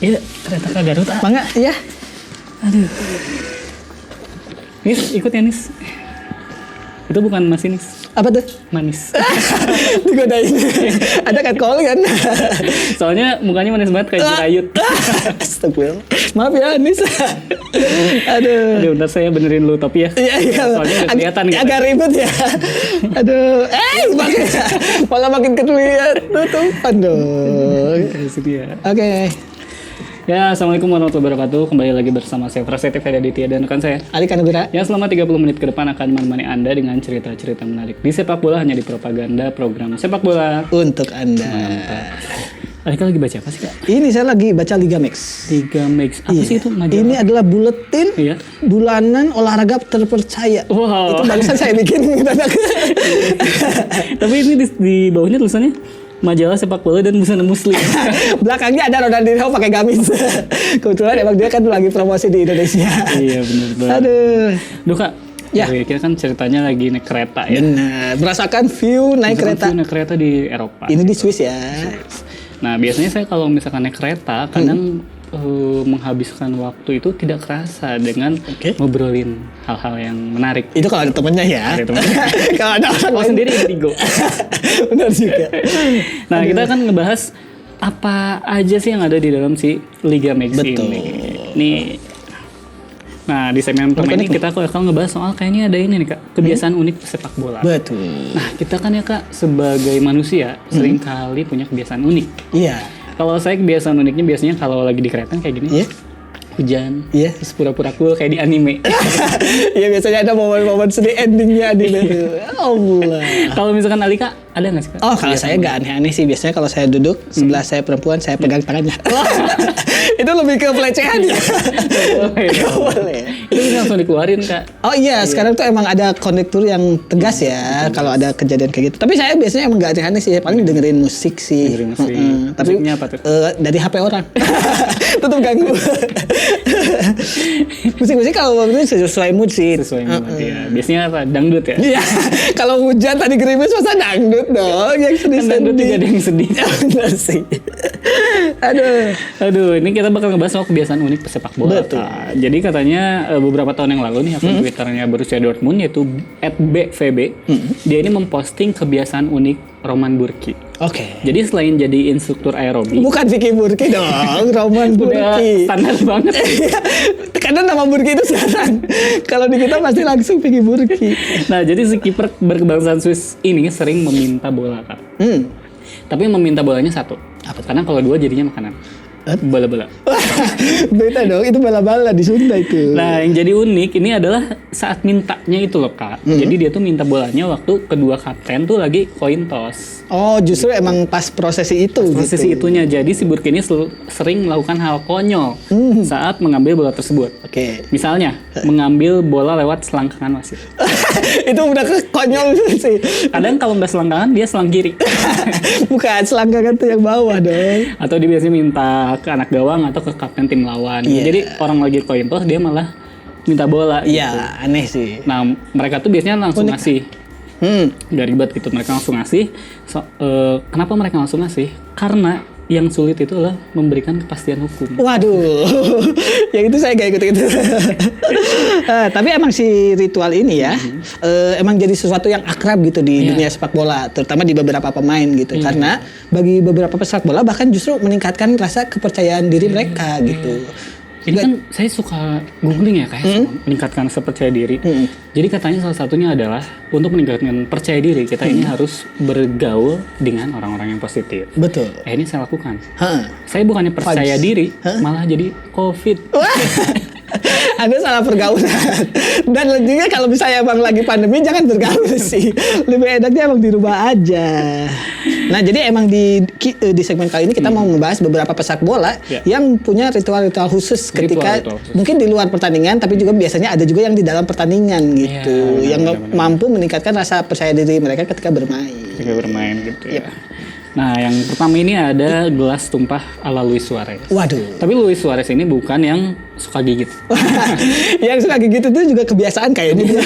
Iya, kereta ke Garut. Mangga, ya. Aduh. Nis, ikut ya Nis. Itu bukan masinis. Apa tuh? Manis. Digodain. Ada catcall kan? Soalnya mukanya manis banget kayak Jirayut. Astagfirullah. Maaf ya, Nis. Aduh. Aduh, bentar saya benerin lu topi ya. Iya. Soalnya udah kelihatan gitu. Agak ribet ya. Aduh. Malah makin kelihatan. Tutupan dong. Oke. Ya, assalamualaikum warahmatullahi wabarakatuh. Kembali lagi bersama saya Prasetya Aditya dan rekan saya Ali Kanugura. yang selama 30 menit ke depan akan menemani Anda dengan cerita-cerita menarik di sepak bola hanya di Propaganda program sepak bola Untuk Anda. Alika lagi baca apa sih Kak? Ini saya lagi baca Liga Max. Liga Max. Apa sih itu majalah? Ini adalah buletin Iya. bulanan olahraga terpercaya. Wow. Itu barusan saya bikin. Tapi ini di bawahnya tulisannya majalah sepak bola dan busana muslim. Belakangnya ada Ronaldinho pakai gamis. Kebetulan emang dia kan lagi promosi di Indonesia. Iya benar banget. Aduh. Duh Kak, Ya. kita kan ceritanya lagi naik kereta ya. Benar. Merasakan view naik kereta. Naik kereta di Eropa. Ini di Swiss ya. Nah biasanya saya kalau misalkan naik kereta kadang menghabiskan waktu itu tidak kerasa dengan ngobrolin hal-hal yang menarik. Itu kalau ada temennya ya. Ada temennya. Kalau ada orang Kalau lain sendiri indigo. Benar juga. Nah kita akan ngebahas apa aja sih yang ada di dalam si Liga Max Betul. ini. Nah di segmen pertama ini kita akan ngebahas soal kayaknya ada ini nih Kak, kebiasaan unik sepak bola. Betul. Nah kita kan ya Kak sebagai manusia sering kali punya kebiasaan unik. Iya. Kalau saya kebiasaan uniknya biasanya kalau lagi di kereta kayak gini. Iya. Hujan. Iya. Terus pura-pura cool kayak di anime. Iya biasanya ada momen-momen sedih endingnya di Allah. Kalau misalkan Alika ada nggak sih Kak? Oh kalau saya nggak aneh-aneh sih. Biasanya kalau saya duduk sebelah saya perempuan saya pegang tangannya. Itu lebih ke pelecehan ya. Nggak boleh. Itu bisa langsung dikeluarin Kak. Oh iya, sekarang tuh emang ada kondektur yang tegas ya kalau ada kejadian kayak gitu. Tapi saya biasanya emang gak aneh sih, paling dengerin musik sih. Dengerin musik. Tapi Musiknya apa tuh? dari HP orang. Tetap ganggu. Musik-musik kalau waktu itu sesuai mood sih. Sesuai mood ya. Biasanya apa? Dangdut ya? Iya, kalau hujan tadi gerimis masa dangdut dong, yang Kan dangdut juga ada yang sedih. Benar sih. Aduh, ini kita bakal ngebahas soal kebiasaan unik pesepak bola. Betul. Kak. Jadi katanya beberapa tahun yang lalu nih akun Twitternya Borussia Dortmund yaitu @bvb, dia ini memposting kebiasaan unik Roman Burki. Oke. Jadi selain jadi instruktur aerobik, Bukan Vicky Burki dong, Roman udah Burki. standar banget. Karena nama Burki itu sekarang. Kalau di kita pasti langsung Vicky Burki. Nah, jadi si kiper berkebangsaan Swiss ini sering meminta bola, Kak. Tapi meminta bolanya satu. Karena kalau dua jadinya makanan. Bola-bola. Beda dong, itu bala-bala di Sunda itu. Nah, yang jadi unik ini adalah saat mintanya itu loh, Kak. Jadi dia tuh minta bolanya waktu kedua kapten tuh lagi coin toss. Oh, justru emang pas prosesi itu Prosesi gitu. itunya. Jadi si Burki ini sering melakukan hal konyol saat mengambil bola tersebut. Oke. Misalnya, mengambil bola lewat selangkangan wasit. Itu udah konyol sih. Kadang kalau nggak selangkangan, dia selang kiri. Bukan selangkangan tuh yang bawah dong. Atau dia biasanya minta ke anak gawang atau ke kapten tim lawan. Iya. Jadi orang lagi coin toss, dia malah minta bola. Iya, gitu. aneh sih. Nah, mereka tuh biasanya langsung Unik. ngasih. Udah ribet gitu, mereka langsung ngasih. Kenapa mereka langsung ngasih? Karena yang sulit itu adalah memberikan kepastian hukum. Waduh, yang itu saya gak ikut-ikut. Tapi emang si ritual ini ya, emang jadi sesuatu yang akrab gitu di dunia sepak bola, terutama di beberapa pemain gitu. Karena bagi beberapa pesepak bola bahkan justru meningkatkan rasa kepercayaan diri mereka gitu. Ini kan saya suka googling ya kayak meningkatkan rasa percaya diri. Jadi katanya salah satunya adalah untuk meningkatkan percaya diri kita ini harus bergaul dengan orang-orang yang positif. Betul. Ini saya lakukan. Heeh. Saya bukannya percaya diri, malah jadi COVID. Anda salah pergaulan. Dan juga kalau misalnya emang lagi pandemi jangan bergaul sih. Lebih enaknya emang di rumah aja. Nah jadi emang di segmen kali ini kita mau membahas beberapa pesepak bola yang punya ritual-ritual khusus ketika mungkin di luar pertandingan, tapi juga biasanya ada juga yang di dalam pertandingan gitu, yang mampu meningkatkan rasa percaya diri mereka ketika bermain. Ketika bermain gitu ya. Nah, yang pertama ini ada gelas tumpah ala Luis Suarez. Waduh. Tapi Luis Suarez ini bukan yang suka gigit. Yang suka gigit itu juga kebiasaan kayaknya dia.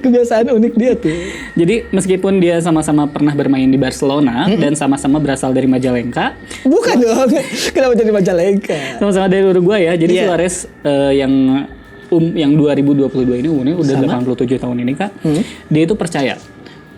Kebiasaan unik dia tuh. Jadi meskipun dia sama-sama pernah bermain di Barcelona dan sama-sama berasal dari Majalengka, Bukan dong. Kenapa jadi Majalengka? sama-sama dari Uruguay ya. Jadi Iya. Suarez yang 2022 ini umurnya udah 87 tahun ini Kak. Dia itu percaya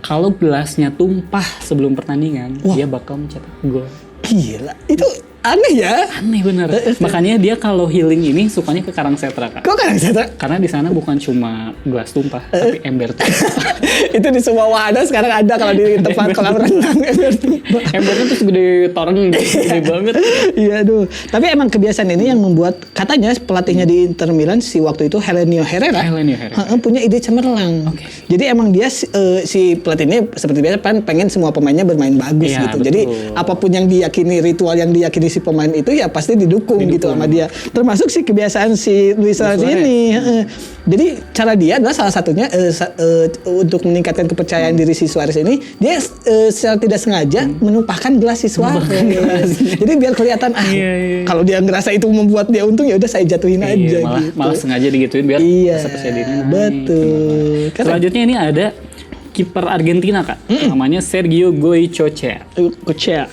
kalau gelasnya tumpah sebelum pertandingan, dia bakal mencetak gol. Gila. Itu aneh ya. Aneh bener. Makanya dia kalau healing ini sukanya ke Karangsetra Kak. Kok kadang saya Karena di sana bukan cuma gelas tumpah, tapi ember tumpah. itu di semua wadah sekarang ada kalau di tempat kolam renang. Embernya tuh segede toreng, gede banget. Iya, aduh. Tapi emang kebiasaan ini yang membuat katanya pelatihnya di Inter Milan si waktu itu Helenio Herrera. Punya ide cemerlang. Oke. Jadi emang dia si pelatih ini seperti biasa pengen semua pemainnya bermain bagus Iya, gitu. betul. Jadi apapun yang diyakini, ritual yang diyakini si pemain itu ya pasti didukung gitu sama dia. Termasuk si kebiasaan si Luis Suarez ini. Jadi cara dia adalah salah satunya untuk meningkatkan kepercayaan diri si Suarez ini, dia secara tidak sengaja menumpahkan gelas si Suarez. Jadi biar kelihatan kalau dia ngerasa itu membuat dia untung ya udah saya jatuhin aja gitu. Malah sengaja digituin biar rasa percaya diri naik. Betul. Selanjutnya ini ada kiper Argentina Kak, namanya Sergio Goycochea.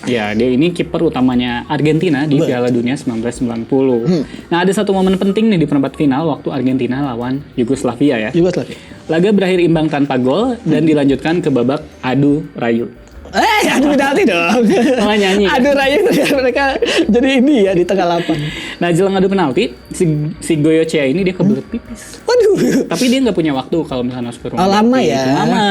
Ya, dia ini kiper utamanya Argentina di Piala Dunia 1990. Nah, ada satu momen penting nih di perempat final waktu Argentina lawan Yugoslavia ya. Laga berakhir imbang tanpa gol dan dilanjutkan ke babak adu rayu. Adu penalti dong. Oh, nyanyi. Adu rayu mereka jadi ini ya di tengah lapangan. Nah, jelang adu penalti, si Goycochea ini dia kebelet pipis. Waduh. Tapi dia nggak punya waktu kalau misalnya harus ke rumah. Lama ya. Lama.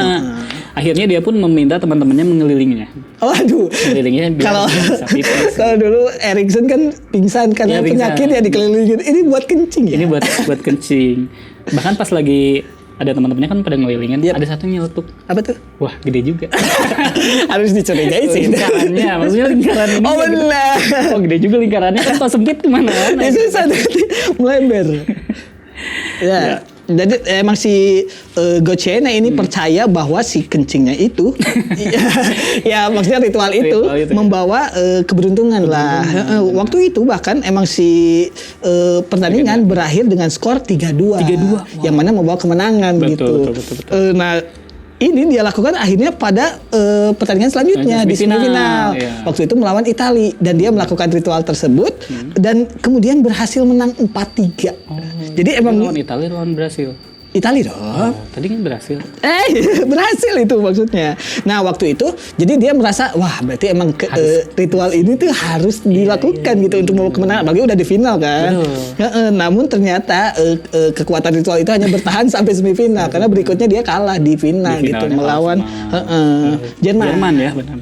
Akhirnya dia pun meminta teman-temannya mengelilinginya. Waduh. Mengelilinginya biar bisa pipis. Kalau dulu Erikson kan pingsan karena penyakit ya dikelilingin. Ini buat kencing ya. Ini buat kencing. Bahkan pas lagi ada teman-temannya kan pada ngelilingin, ada satu nyeletuk. Apa tuh? Wah, gede juga. Harus dicurigai sih. Lingkarannya, maksudnya lingkaran ini. Oh benar. Oh, gede juga lingkarannya kan kalau sempit kemana-mana. Itu satu melebar. Ya. Jadi emang si Goycochea ini percaya bahwa si kencingnya itu, ya maksudnya ritual itu membawa keberuntungan lah. Waktu itu bahkan emang si pertandingan berakhir dengan skor 3-2. Yang mana membawa kemenangan gitu. Betul. Nah, ini dia lakukan akhirnya pada pertandingan selanjutnya di semifinal. Waktu itu melawan Italia dan dia melakukan ritual tersebut dan kemudian berhasil menang 4-3. Jadi emang lawan Italia lawan Brasil. Italia dong. Tadi kan berhasil. Berhasil itu maksudnya. Nah, waktu itu jadi dia merasa wah berarti emang ritual ini tuh harus dilakukan gitu untuk membawa kemenangan. Apalagi udah di final kan. Namun ternyata kekuatan ritual itu hanya bertahan sampai semifinal karena berikutnya dia kalah di final gitu melawan Jerman ya, benar.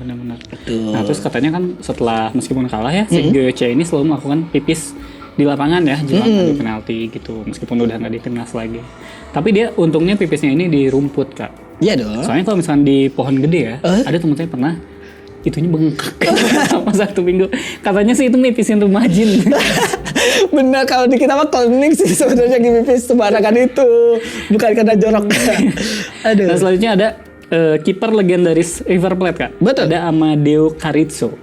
Nah, terus katanya kan setelah meskipun kalah ya, si Goycochea ini selalu melakukan pipis di lapangan ya jelang adu penalti gitu, meskipun udah nggak di timnas lagi. Tapi dia untungnya pipisnya ini di rumput Kak. Iya dong. Soalnya kalau misalnya di pohon gede ya, ada temen saya pernah itunya bengkak sama 1 minggu. Katanya sih itu mipisin rumah jin. Benar, kalau di kita mah klinik sih sebenarnya pipis sembarangan itu, bukan karena jorok. Aduh. Nah, selanjutnya ada kiper legendaris River Plate Kak. Betul. Ada Amadeo Carrizo.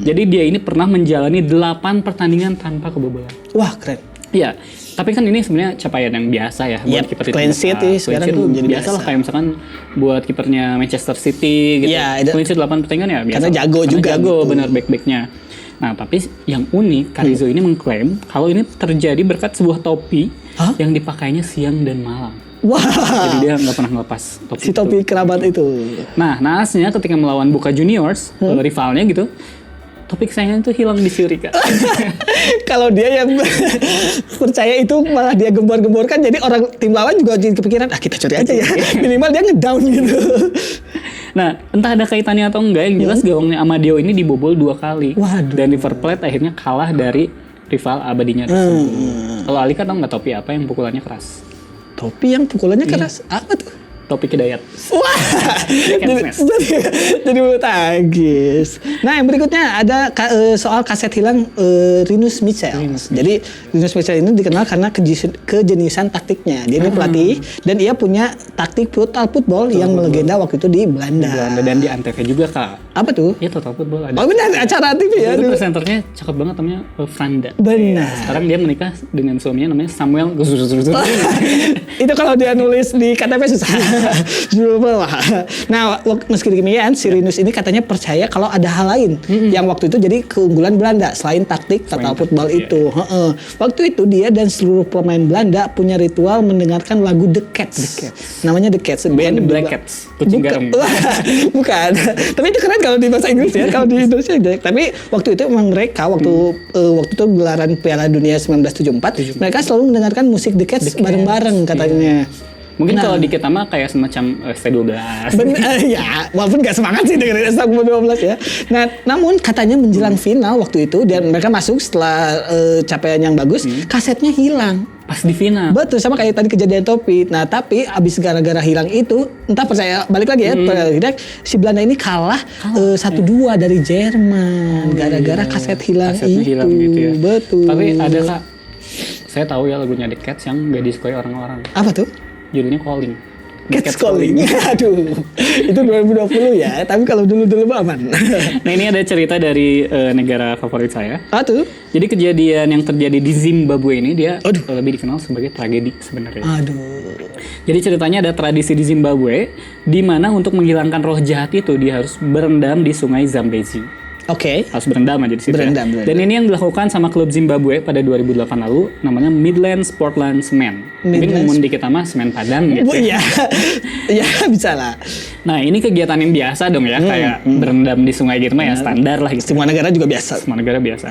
Jadi dia ini pernah menjalani 8 pertandingan tanpa kebobolan. Wah, keren. Iya, tapi kan ini sebenarnya capaian yang biasa ya buat kiper itu. Clean sheet sekarang jadi biasa lah, kayak misalkan buat kipernya Manchester City gitu. Clean sheet 8 pertandingan ya biasa. Karena jago juga. Jago benar back-backnya. Nah, tapi yang unik Carrizo ini mengklaim kalau ini terjadi berkat sebuah topi yang dipakainya siang dan malam. Wah. Jadi dia nggak pernah ngelepas topi. Si topi kerabat itu. Nah, naasnya ketika melawan Boca Juniors, rivalnya gitu, topi kesayangan itu hilang di Zurich Kak. Kalau dia yang percaya itu malah dia gembor-gemborkan, jadi orang tim lawan juga jadi kepikiran, kita curi aja ya. Minimal dia ngedown gitu. Nah, entah ada kaitannya atau enggak, yang jelas gawangnya Amadeo ini dibobol 2 kali. Waduh. Dan River Plate akhirnya kalah dari rival abadinya tersebut. Kalau Alika tau nggak topi apa yang pukulannya keras? Topi yang pukulannya keras, apa tuh? Taufik Hidayat. Wah, jadi bulu tangkis. Nah, yang berikutnya ada soal kaset hilang Rinus Michels. Jadi Rinus Michels ini dikenal karena kejeniusan taktiknya. Dia ini pelatih dan ia punya taktik total football yang melegenda waktu itu di Belanda. Dan di Antv juga, Kak. Apa tuh? Iya, total football ada. Oh benar, acara TV ya. Itu presenternya cakep banget, namanya Franda. Benar. Sekarang dia menikah dengan suaminya namanya Samuel. Itu kalau dia nulis di KTP susah. Nah, meski demikian, si Rinus ini katanya percaya kalau ada hal lain yang waktu itu jadi keunggulan Belanda selain taktik total football itu. Waktu itu dia dan seluruh pemain Belanda punya ritual mendengarkan lagu The Cats. Namanya The Cats. Band Black Cats. Kucing garam. Bukan. Tapi itu keren kalau di bahasa Inggris ya. Kalau di Indonesia. Tapi waktu itu memang mereka waktu itu gelaran Piala Dunia 1974, mereka selalu mendengarkan musik The Cats bareng-bareng katanya. Mungkin kalau di kita mah kayak semacam ST12. Ya, walaupun gak semangat sih dengerin ST12 ya. Nah, namun katanya menjelang final waktu itu dan mereka masuk setelah capaian yang bagus, kasetnya hilang. Pas di final. Betul, sama kayak tadi kejadian Topi. Nah, tapi abis gara-gara hilang itu, entah percaya balik lagi ya, si Belanda ini kalah 1-2 dari Jerman gara-gara kaset hilang Kasetnya itu. hilang gitu ya. Betul. Tapi ada, Kak, saya tahu ya lagunya The Cats yang gak disukai orang-orang. Apa tuh? Judulnya Calling. Cats Calling. Aduh, itu 2020 ya. Tapi kalau dulu-dulu aman. Nah, ini ada cerita dari negara favorit saya. Ah tuh? Jadi kejadian yang terjadi di Zimbabwe ini dia lebih dikenal sebagai tragedi sebenarnya. Aduh. Jadi ceritanya ada tradisi di Zimbabwe di mana untuk menghilangkan roh jahat itu dia harus berendam di Sungai Zambezi. Oke. Harus berendam aja di situ. Berendam. Dan ini yang dilakukan sama klub Zimbabwe pada 2008 lalu, namanya Midlands Portland Cement. Mungkin ngomong di kita mah semen Padang gitu. Iya. Ya, bisa lah. Nah, ini kegiatan yang biasa dong ya, kayak berendam di sungai gitu mah ya standar lah gitu. Semua negara juga biasa. Semua negara biasa.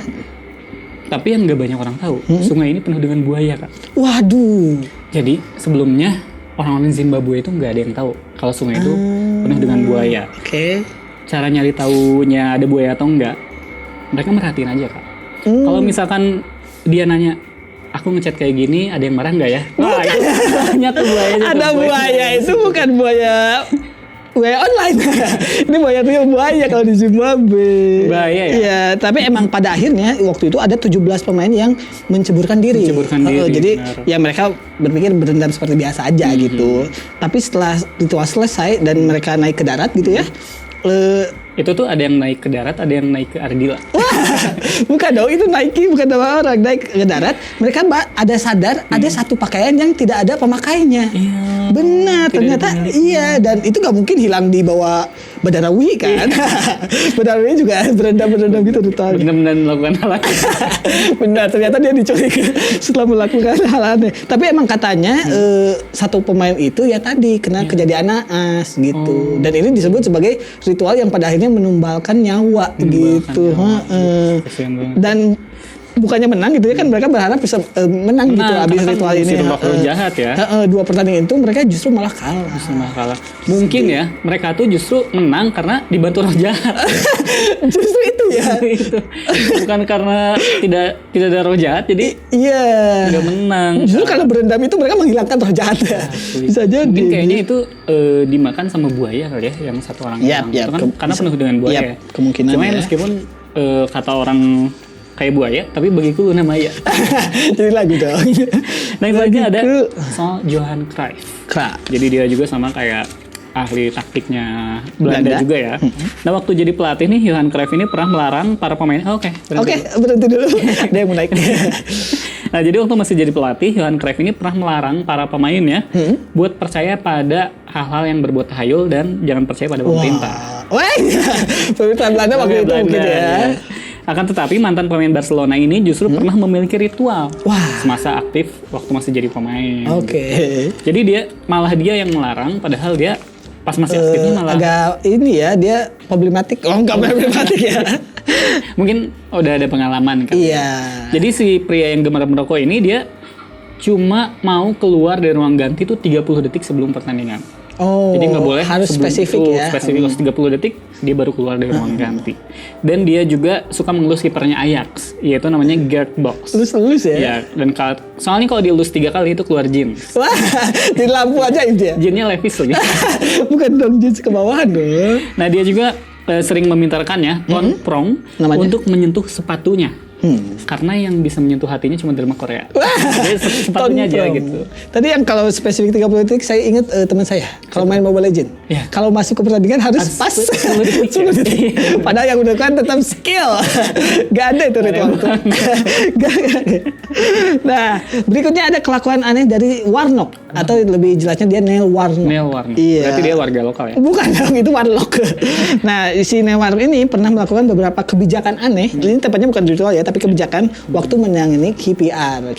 Tapi yang nggak banyak orang tahu, sungai ini penuh dengan buaya, Kak. Waduh. Jadi sebelumnya orang-orang Zimbabwe itu nggak ada yang tahu kalau sungai itu penuh dengan buaya. Oke. Cara nyari taunya ada buaya atau enggak, mereka merhatiin aja, Kak. Kalau misalkan dia nanya, aku ngechat kayak gini, ada yang marah nggak ya? Wah, itu banyak tuh buaya. Ada buaya itu bukan buaya online. Ini buaya real buaya kalau di Zimbabwe. Bahaya ya? Iya, tapi emang pada akhirnya waktu itu ada 17 pemain yang menceburkan diri. Jadi benar. ya mereka berpikir berendam seperti biasa aja gitu. Tapi setelah ritual selesai dan mereka naik ke darat gitu ya. Itu tuh ada yang naik ke darat, ada yang naik ke Ardila. Bukan dong, itu Nike bukan nama orang. Naik ke darat, mereka ada sadar ada satu pakaian yang tidak ada pemakainya. Iya. Benar, ternyata iya, dan itu gak mungkin hilang di bawah Badarawi kan. Badarawi juga berendam gitu ritualnya. Benar-benar melakukan hal aneh. Benar, ternyata dia diculik setelah melakukan hal aneh. Tapi emang katanya satu pemain itu ya tadi kena kejadian naas gitu. Dan ini disebut sebagai ritual yang pada akhirnya menumbalkan nyawa gitu. Dan bukannya menang gitu ya kan, mereka berharap bisa menang gitu abis ritual ini. Roh jahat ya. 2 pertandingan itu mereka justru malah kalah. Mungkin ya mereka tuh justru menang karena dibantu roh jahat. Justru itu ya. Itu bukan karena tidak ada roh jahat jadi tidak menang. Justru karena berendam itu mereka menghilangkan roh jahat ya. Bisa jadi. Mungkin kayaknya itu dimakan sama buaya kali ya, yang satu orang itu kan karena penuh dengan buaya. Kemungkinan. Cuma meskipun kata orang kayak buaya, tapi bagiku Luna Maya. Jadi lagu dong. Nah, lagi ada soal Johan Cruyff. Jadi dia juga sama kayak ahli taktiknya Belanda juga ya. Nah, waktu jadi pelatih nih, Johan Cruyff ini pernah melarang para pemain. Berhenti dulu. Dia mau naik. Nah, jadi waktu masih jadi pelatih, Johan Cruyff ini pernah melarang para pemainnya buat percaya pada hal-hal yang berbuat tahayul dan jangan percaya pada pemerintah. Wah, pemerintah Belanda waktu itu mungkin ya. Akan tetapi mantan pemain Barcelona ini justru pernah memiliki ritual semasa aktif waktu masih jadi pemain. Jadi dia yang melarang, padahal dia pas masih aktifnya malah agak ini ya, dia problematik. Enggak problematik ya. Mungkin udah ada pengalaman kan. Iya. Jadi si pria yang gemar merokok ini dia cuma mau keluar dari ruang ganti tuh 30 detik sebelum pertandingan. Oh, Jadi nggak boleh harus sebelum spesifik itu, ya. spesifik 30 detik dia baru keluar dari ruang ganti. Dan dia juga suka mengelus kipernya Ajax, yaitu namanya Gerd Box. Lulus ya. Ya, dan soalnya kalau dielus 3 kali itu keluar jin. Wah, di lampu aja itu ya. Jinnya Levis lagi. Bukan dong jeans ke bawahan dong. Nah, dia juga sering memintakannya Ton Prong Namanya? untuk menyentuh sepatunya. Karena yang bisa menyentuh hatinya cuma drama Korea. Jadi sepatunya aja Tonton. gitu. Tadi yang kalau spesifik 30 detik saya ingat teman saya kalau main Mobile Legend. Ya. Kalau masuk ke pertandingan harus pas 10 detik. 10 detik. Padahal yang udah kan tetap skill. Gak ada itu ritual itu. Gak ada. Nah, berikutnya ada kelakuan aneh dari Warnock atau lebih jelasnya dia Neil Warnock. Neil Warnock. Iya. Berarti dia warga lokal ya? Bukan dong, itu Warlock. Nah, si Neil Warnock ini pernah melakukan beberapa kebijakan aneh. Ini tepatnya bukan ritual ya, tapi kebijakan waktu menangani KPR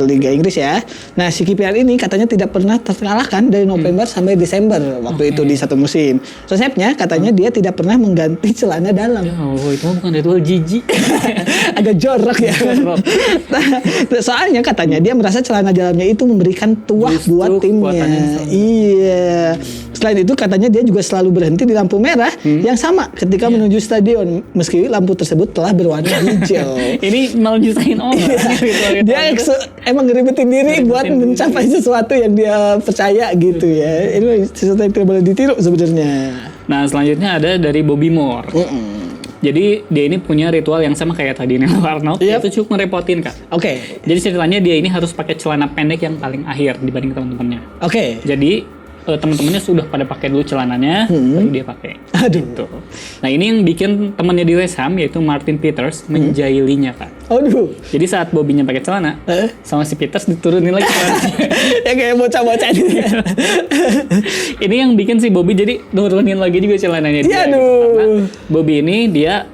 Liga Inggris ya. Nah, si KPR ini katanya tidak pernah terkalahkan dari November sampai Desember waktu itu di satu musim. Resepnya katanya dia tidak pernah mengganti celana dalam. Ya Allah, itu mah bukan ritual jijik. Agak jorok ya. Jorok. Nah, soalnya katanya dia merasa celana dalamnya itu memberikan tuah Justru buat timnya. kekuatannya sama. Iya. Selain itu katanya dia juga selalu berhenti di lampu merah yang sama ketika menuju stadion meski lampu tersebut telah berwarna hijau. Ini malah nyusahin orang. Ritual-ritual Dia gitu. emang ngeribetin diri buat mencapai sesuatu yang dia percaya gitu ya. Ini sesuatu yang tidak boleh ditiru sebenarnya. Nah, selanjutnya ada dari Bobby Moore. Jadi dia ini punya ritual yang sama kayak tadi Neil Warnock. Yep. Itu cukup ngerepotin, Kak. Oke. Jadi ceritanya dia ini harus pakai celana pendek yang paling akhir dibanding teman-temannya. Oke. Jadi teman-temannya sudah pada pakai dulu celananya, baru dia pakai. Aduh. Gitu. Nah, ini yang bikin temannya di West Ham yaitu Martin Peters menjahilinya, Kak. Aduh. Jadi saat Bobby-nya pakai celana, sama si Peters diturunin lagi celananya. Ya kayak bocah-bocah ini. Ini yang bikin si Bobby jadi nurunin lagi juga celananya dia. Iya, gitu. aduh. Karena Bobby ini dia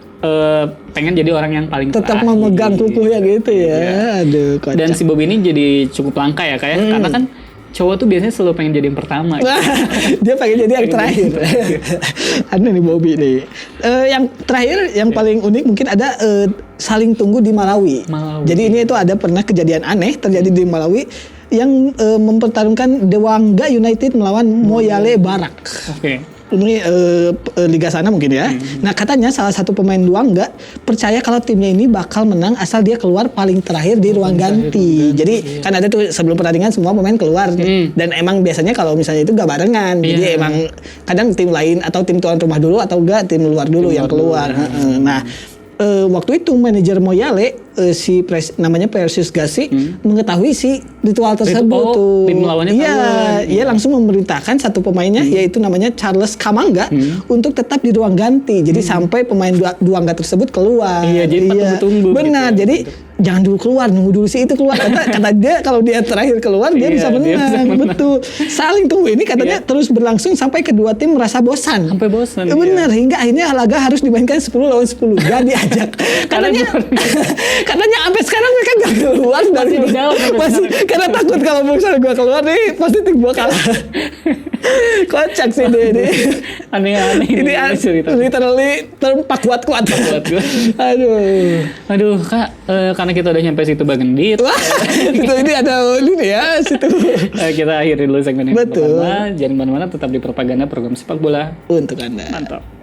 pengen jadi orang yang paling Tetap terakhir. memegang kukunya gitu ya. Iya. Aduh, kocak. Dan si Bobby ini jadi cukup langka ya, kayak karena kan cowok tuh biasanya selalu pengen jadi yang pertama. Gitu. Dia pengen jadi yang terakhir. Ada nih Bobby nih. Yang terakhir, yang paling unik mungkin ada saling tunggu di Malawi. Jadi ini itu ada pernah kejadian aneh terjadi di Malawi yang mempertarungkan Dewangga United melawan Moyale Barak. Oke. Ini liga sana mungkin ya. Nah, katanya salah satu pemain Dewangga percaya kalau timnya ini bakal menang asal dia keluar paling terakhir di ruang ganti. Jadi kan ada tuh sebelum pertandingan semua pemain keluar dan emang biasanya kalau misalnya itu gak barengan. Jadi emang kadang tim lain atau tim tuan rumah dulu atau enggak tim luar dulu yang keluar. Nah, waktu itu manajer Moyale namanya Perseus Gassi mengetahui si ritual tersebut tuh. Tim lawannya Iya, langsung memerintahkan satu pemainnya yaitu namanya Charles Kamangga untuk tetap di ruang ganti. Jadi sampai pemain Dewangga tersebut keluar. Iya, jadi tunggu-tunggu. Benar. Gitu. Jadi jangan dulu keluar, nunggu dulu si itu keluar. Kata dia kalau dia terakhir keluar dia bisa menang. Betul. Saling tunggu ini katanya terus berlangsung sampai kedua tim merasa bosan. Sampai bosan. Benar, hingga akhirnya laga harus dimainkan 10 lawan 10. Gak diajak. Katanya sampai sekarang mereka gak keluar dari masih karena takut kalau misalnya gue keluar nih pasti tim gue kalah. Kocak sih dia ini. Aneh-aneh. Ini literally terpak kuat-kuat. Aduh, Kak, karena kita udah nyampe situ bagendit. Wah, ini ada ini ya situ. Kita akhiri dulu segmen yang Betul. pertama. Jangan kemana-mana, tetap di Propaganda, program sepak bola untuk Anda. mantap.